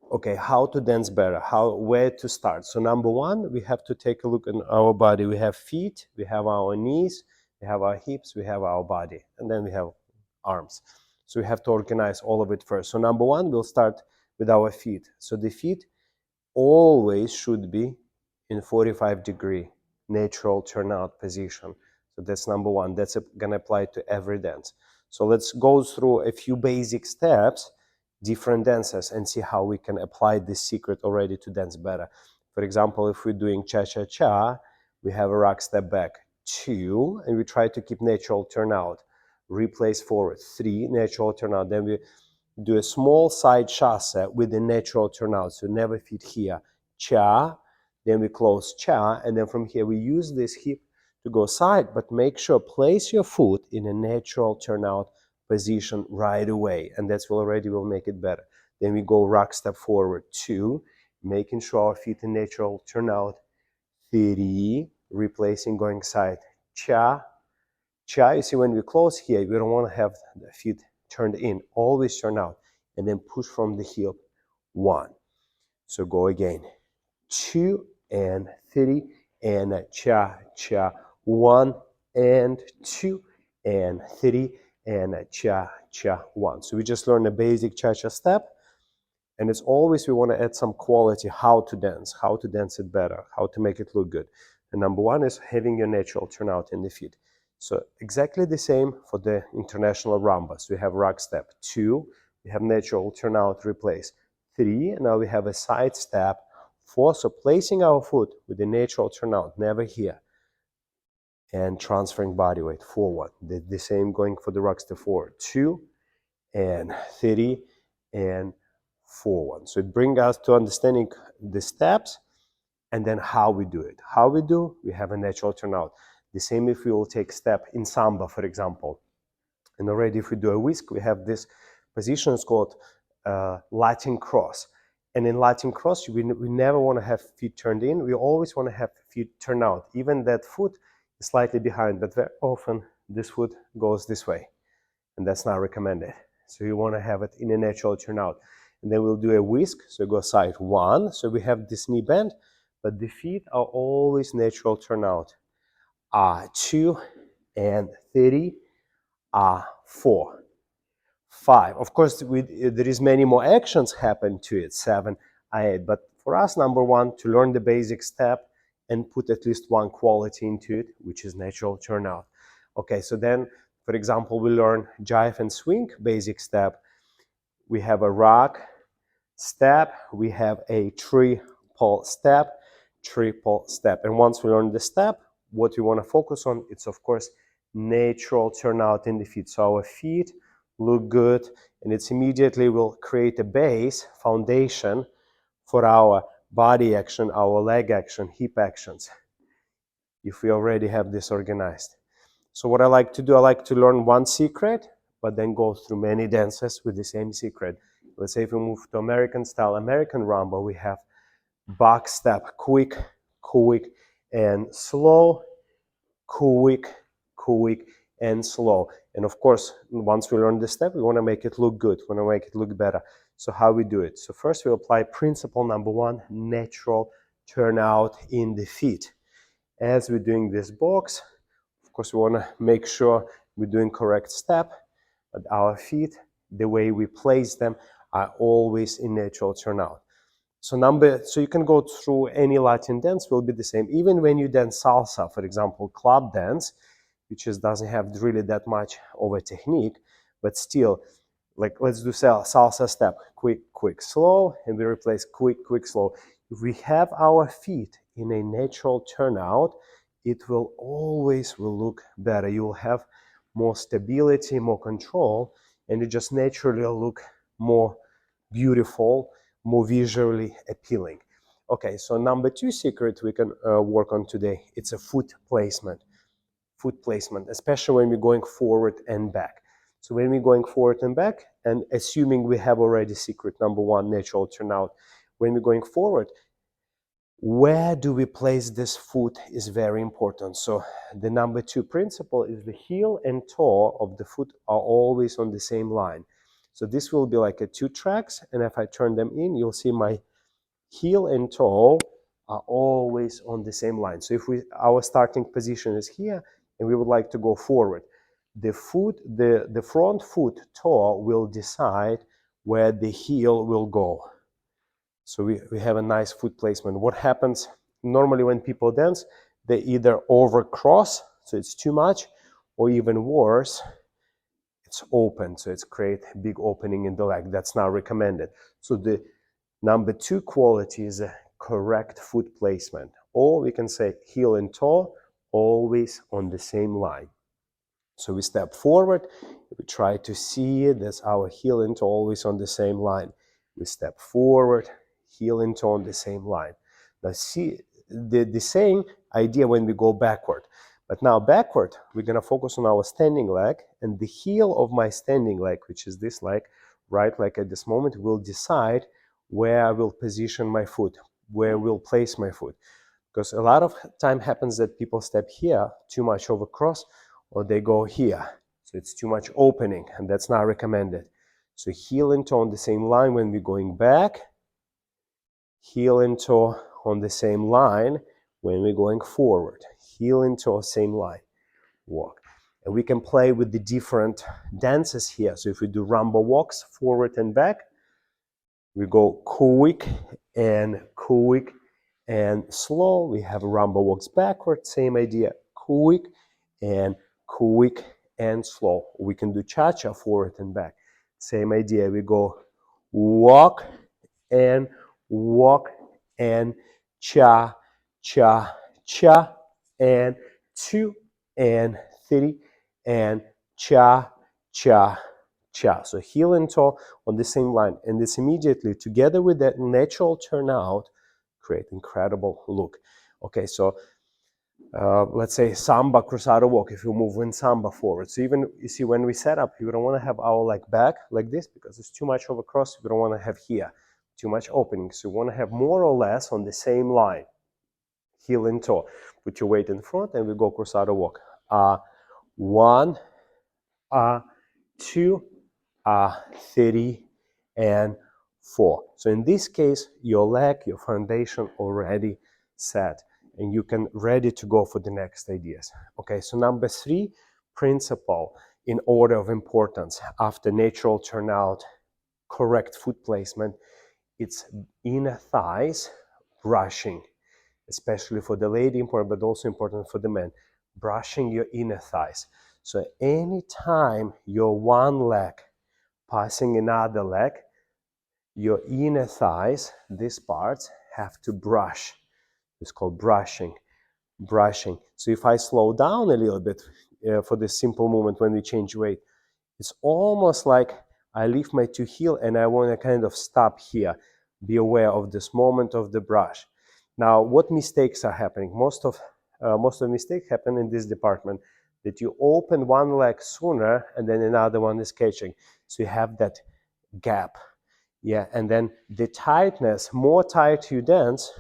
Okay, how to dance better, where to start. So number one, we have to take a look at our body. We have feet, we have our knees, we have our hips, we have our body, and then we have arms. So we have to organize all of it first. So number one, we'll start with our feet. So the feet always should be in 45-degree natural turnout position. So that's number one. That's gonna apply to every dance. So let's go through a few basic steps, different dances, and see how we can apply this secret already to dance better. For example, if we're doing cha-cha-cha, we have a rock step back, 2, and we try to keep natural turnout. Replace forward, 3, natural turnout. Then we do a small side chasse with a natural turnout, so never feet here. Cha, then we close cha, and then from here we use this hip to go side, but make sure place your foot in a natural turnout position right away, and that's already will make it better. Then we go rock step forward, 2, making sure our feet in natural turnout. 3, replacing going side. Cha, cha. You see, when we close here, we don't want to have the feet turned in, always turn out, and then push from the hip. 1. So go again. 2 and 3 and cha cha. 1 and 2 and 3 and cha cha. 1. So we just learned a basic cha cha step, and it's always we want to add some quality, how to dance it better, how to make it look good. And number one is having your natural turnout in the feet. So exactly the same for the international rumbas. We have rock step. 2, we have natural turnout replace. 3, now we have a side step. 4, so placing our foot with the natural turnout, never here. And transferring body weight forward. The same going for the rock step forward. 2 and 3 and forward. So it brings us to understanding the steps and then how we do it. How we do, we have a natural turnout. The same if we will take step in samba, for example. And already if we do a whisk, we have this position, it's called Latin cross. And in Latin cross, we never want to have feet turned in. We always want to have feet turn out. Even that foot is slightly behind, but very often this foot goes this way. And that's not recommended. So you want to have it in a natural turnout. And then we'll do a whisk, so go side 1. So we have this knee bend, but the feet are always natural turnout. 2 and 3, 4, 5. Of course, there is many more actions happen to it, 7, 8. But for us, number one, to learn the basic step and put at least one quality into it, which is natural turnout. Okay, so then, for example, we learn jive and swing, basic step. We have a rock step, we have a triple step, triple step. And once we learn the step, what we want to focus on, it's of course natural turnout in the feet. So our feet look good, and it's immediately will create a base, foundation for our body action, our leg action, hip actions, if we already have this organized. So what I like to do, I like to learn one secret, but then go through many dances with the same secret. Let's say if we move to American style, American rumba, we have box step, quick, quick, and slow, quick, quick, and slow. And of course, once we learn this step, we want to make it look good, we want to make it look better. So how we do it? So first we apply principle number 1, natural turnout in the feet. As we're doing this box, of course, we want to make sure we're doing correct step, but our feet, the way we place them, are always in natural turnout. So you can go through any Latin dance, will be the same. Even when you dance salsa, for example, club dance, which doesn't have really that much of a technique, but still, like let's do salsa step, quick, quick, slow, and we replace quick, quick, slow. If we have our feet in a natural turnout, it will always look better. You will have more stability, more control, and it just naturally will look more beautiful, more visually appealing. Okay, so number 2 secret we can work on today, it's a foot placement. Foot placement, especially when we're going forward and back. So when we're going forward and back, and assuming we have already secret number 1, natural turnout, when we're going forward, where do we place this foot is very important. So the number 2 principle is the heel and toe of the foot are always on the same line. So this will be like a 2 tracks, and if I turn them in, you'll see my heel and toe are always on the same line. So if our starting position is here and we would like to go forward, the front foot toe will decide where the heel will go. So we have a nice foot placement. What happens normally when people dance, they either overcross, so it's too much, or even worse, it's open, so it's create a big opening in the leg. That's not recommended. So the number 2 quality is a correct foot placement, or we can say heel and toe always on the same line. So we step forward, we try to see it, that's our heel and toe always on the same line. We step forward, heel and toe on the same line. Now see the same idea when we go backward. But now backward, we're going to focus on our standing leg, and the heel of my standing leg, which is this leg, right leg at this moment, will decide where I will position my foot, where I will place my foot. Because a lot of time happens that people step here, too much over cross, or they go here. So it's too much opening, and that's not recommended. So heel and toe on the same line when we're going back, heel and toe on the same line when we're going forward. Heel and toe, same line, walk. And we can play with the different dances here. So if we do rumba walks, forward and back, we go quick and slow. We have rumba walks backward, same idea, quick and slow. We can do cha-cha, forward and back. Same idea, we go walk and cha, cha, cha, and 2 and 3 and cha, cha, cha. So heel and toe on the same line, and this immediately together with that natural turnout create incredible look. Okay, so let's say samba cruzado walk, if you move in samba forward. So even, you see, when we set up, you don't want to have our leg back like this because it's too much over cross. You don't want to have here too much opening. So you want to have more or less on the same line, heel and toe. Put your weight in front and we go cruzado walk. 1, 2, 3, and 4. So in this case, your leg, your foundation already set, and you can ready to go for the next ideas. Okay, so number 3 principle in order of importance after natural turnout, correct foot placement, it's inner thighs brushing, especially for the lady important, but also important for the man, brushing your inner thighs. So anytime your one leg passing another leg, your inner thighs, these parts, have to brush. It's called brushing. So if I slow down a little bit for this simple movement when we change weight, it's almost like I lift my 2 heel and I want to kind of stop here. Be aware of this moment of the brush. Now, what mistakes are happening? Most of mistakes happen in this department, that you open one leg sooner and then another one is catching. So you have that gap. Yeah, and then the tightness, more tight you dance,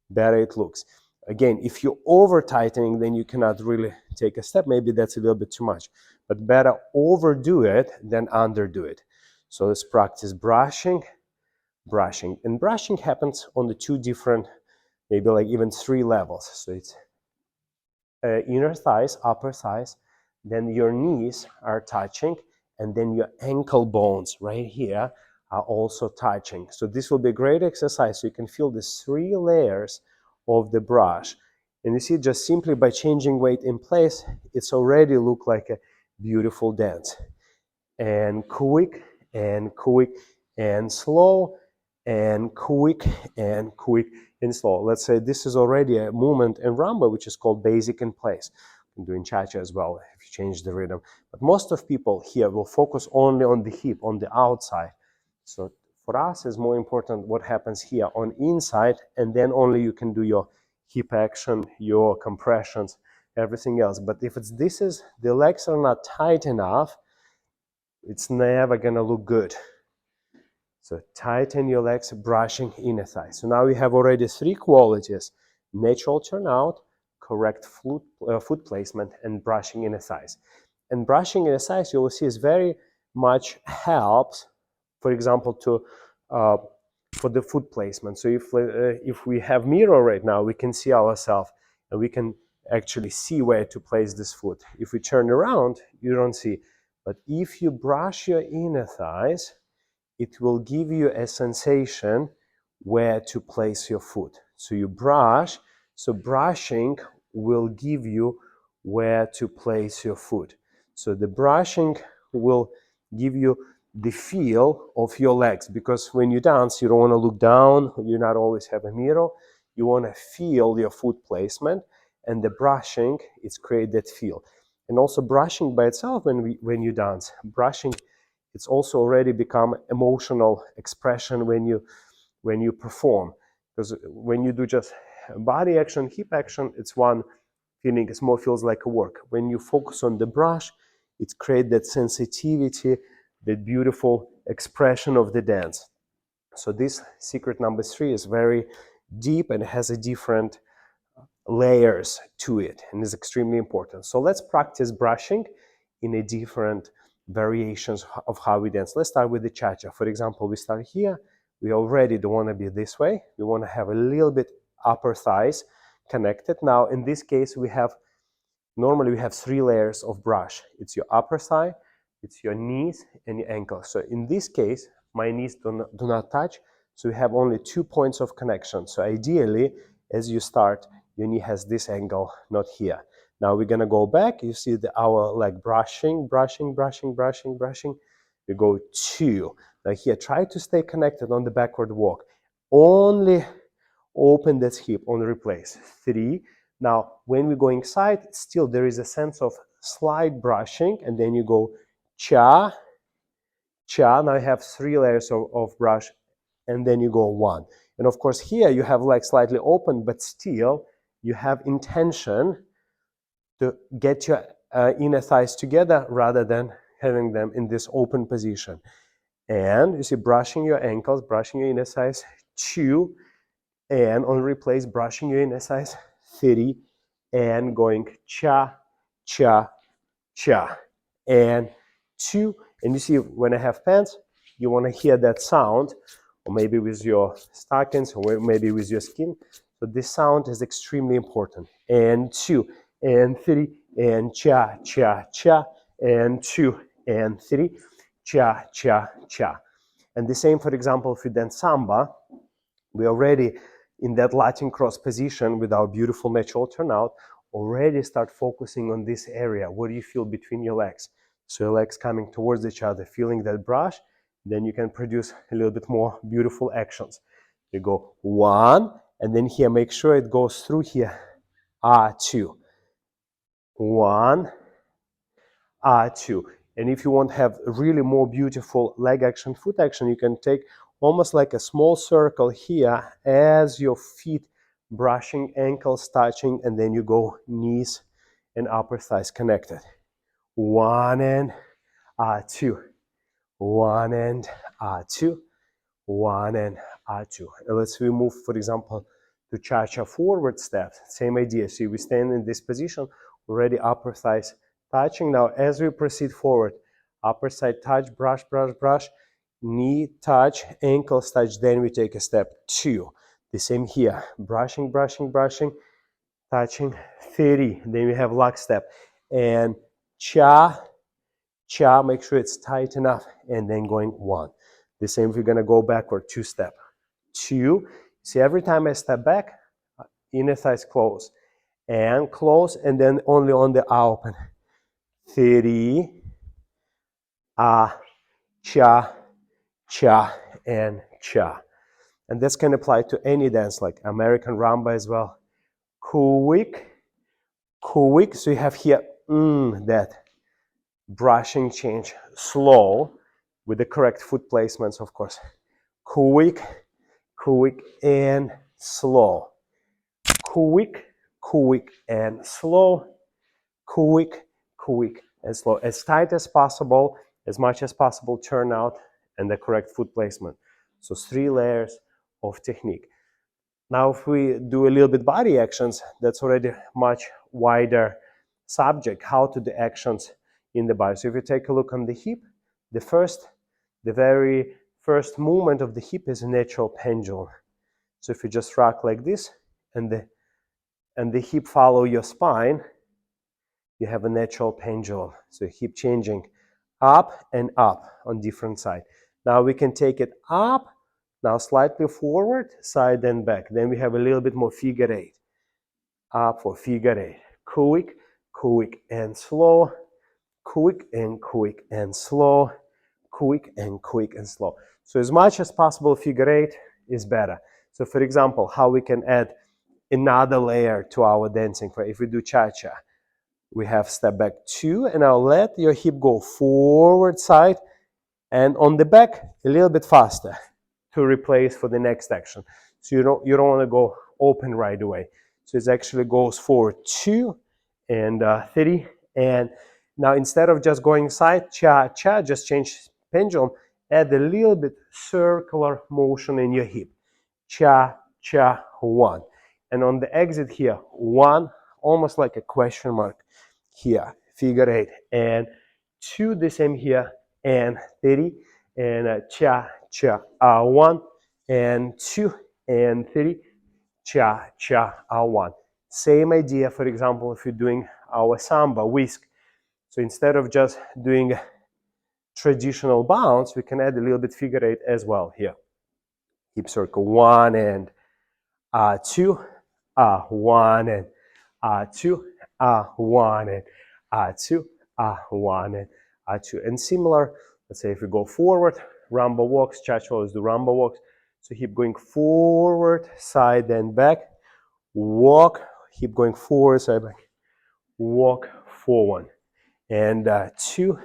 better it looks. Again, if you're over tightening, then you cannot really take a step. Maybe that's a little bit too much, but better overdo it than underdo it. So let's practice brushing. And brushing happens on the 2 different, maybe like even 3 levels. So it's inner thighs, upper thighs, then your knees are touching, and then your ankle bones right here are also touching. So this will be a great exercise. So you can feel the 3 layers of the brush. And you see, just simply by changing weight in place, it's already look like a beautiful dance. And quick and slow, and quick and slow. Let's say this is already a movement in rumba, which is called basic in place. You can do in cha-cha as well if you change the rhythm. But most of people here will focus only on the hip, on the outside. So for us, it's more important what happens here on inside, and then only you can do your hip action, your compressions, everything else. But if the legs are not tight enough, it's never gonna look good. So tighten your legs, brushing inner thigh. So now we have already 3 qualities: natural turnout, correct foot placement, and brushing inner thighs. And brushing inner thighs, you will see, is very much helps, for example, to for the foot placement. So if we have mirror right now, we can see ourselves and we can actually see where to place this foot. If we turn around, you don't see. But if you brush your inner thighs, it will give you a sensation where to place your foot. So you brush, so brushing will give you where to place your foot. So the brushing will give you the feel of your legs, because when you dance, you don't want to look down, you not always have a mirror, you want to feel your foot placement, and the brushing is create that feel. And also brushing by itself, when you dance, brushing, it's also already become emotional expression when you perform, because when you do just body action, hip action, it's one feeling, it more feels like a work. When you focus on the brush, it creates that sensitivity, that beautiful expression of the dance. So this secret number 3 is very deep and has a different layers to it, and is extremely important. So let's practice brushing in a different variations of how we dance. Let's start with the cha-cha. For example, we start here. We already don't want to be this way. We want to have a little bit upper thighs connected. Now, in this case, normally we have 3 layers of brush. It's your upper thigh, it's your knees, and your ankles. So in this case, my knees do not touch, so we have only 2 points of connection. So ideally, as you start, your knee has this angle, not here. Now we're gonna go back. You see our leg brushing, brushing, brushing, brushing, brushing. We go 2. Now here, try to stay connected on the backward walk. Only open that hip, only replace. 3. Now, when we go inside, still there is a sense of slight brushing, and then you go cha, cha. Now you have 3 layers of brush, and then you go 1. And of course, here you have like slightly open, but still you have intention to get your inner thighs together rather than having them in this open position. And you see, brushing your ankles, brushing your inner thighs, 2, and on replace, brushing your inner thighs, 3, and going cha, cha, cha, and 2. And you see, when I have pants, you want to hear that sound, or maybe with your stockings, or maybe with your skin. So this sound is extremely important. And 2, and 3, and cha, cha, cha, and 2, and 3, cha, cha, cha. And the same, for example, if you dance samba, we already in that Latin cross position with our beautiful natural turnout, already start focusing on this area. What do you feel between your legs? So your legs coming towards each other, feeling that brush, then you can produce a little bit more beautiful actions. You go 1, and then here, make sure it goes through here. 2. 1, 2. And if you want to have really more beautiful leg action, foot action, you can take almost like a small circle here as your feet brushing, ankles touching, and then you go knees and upper thighs connected. 1 and 2. 1 and 2. 1 and 2. And let's move, for example, to cha-cha forward steps. Same idea. So we stand in this position, already upper thighs touching. Now, as we proceed forward, upper side touch, brush, brush, brush, knee touch, ankles touch, then we take a step 2. The same here, brushing, brushing, brushing, touching, 3. Then we have lock step. And cha, cha, make sure it's tight enough, and then going 1. The same if you're gonna go backward, 2 step. 2. See, every time I step back, inner thighs close, and then only on the open. 3, cha, cha, and cha. And this can apply to any dance, like American rumba as well. Quick, quick. So you have here that brushing change, slow, with the correct foot placements, of course. Quick, quick, and slow. Quick, quick, and slow. Quick, quick, and slow. As tight as possible, as much as possible, turnout, and the correct foot placement. So 3 layers of technique. Now, if we do a little bit body actions, that's already much wider subject, how to do actions in the body. So if you take a look on the hip, The very first movement of the hip is a natural pendulum. So if you just rock like this, and the hip follow your spine, you have a natural pendulum. So hip changing up and up on different side. Now we can take it up, now slightly forward, side and back. Then we have a little bit more figure eight. Up for figure eight. Quick, quick and slow, quick and slow, quick and slow. So as much as possible, figure eight is better. So for example, how we can add another layer to our dancing. If we do cha-cha, we have step back 2, and now let your hip go forward side, and on the back a little bit faster to replace for the next action. So you don't want to go open right away. So it actually goes forward 2 and 3, and now instead of just going side cha-cha, just change pendulum, add a little bit circular motion in your hip. Cha-cha 1, and on the exit here 1, almost like a question mark here, figure eight, and 2 the same here, and 30, and cha-cha 1, and 2, and 3, cha-cha 1. Same idea, for example, if you're doing our samba whisk. So instead of just doing traditional bounce, we can add a little bit figure eight as well here. Hip circle 1 and 2, 1 and 2, 1 and 2, 1 and 2. And similar, let's say if we go forward, rumba walks, cha-cha is the rumba walks. So hip going forward, side and back, walk, hip going forward, side back, walk, forward. And 2,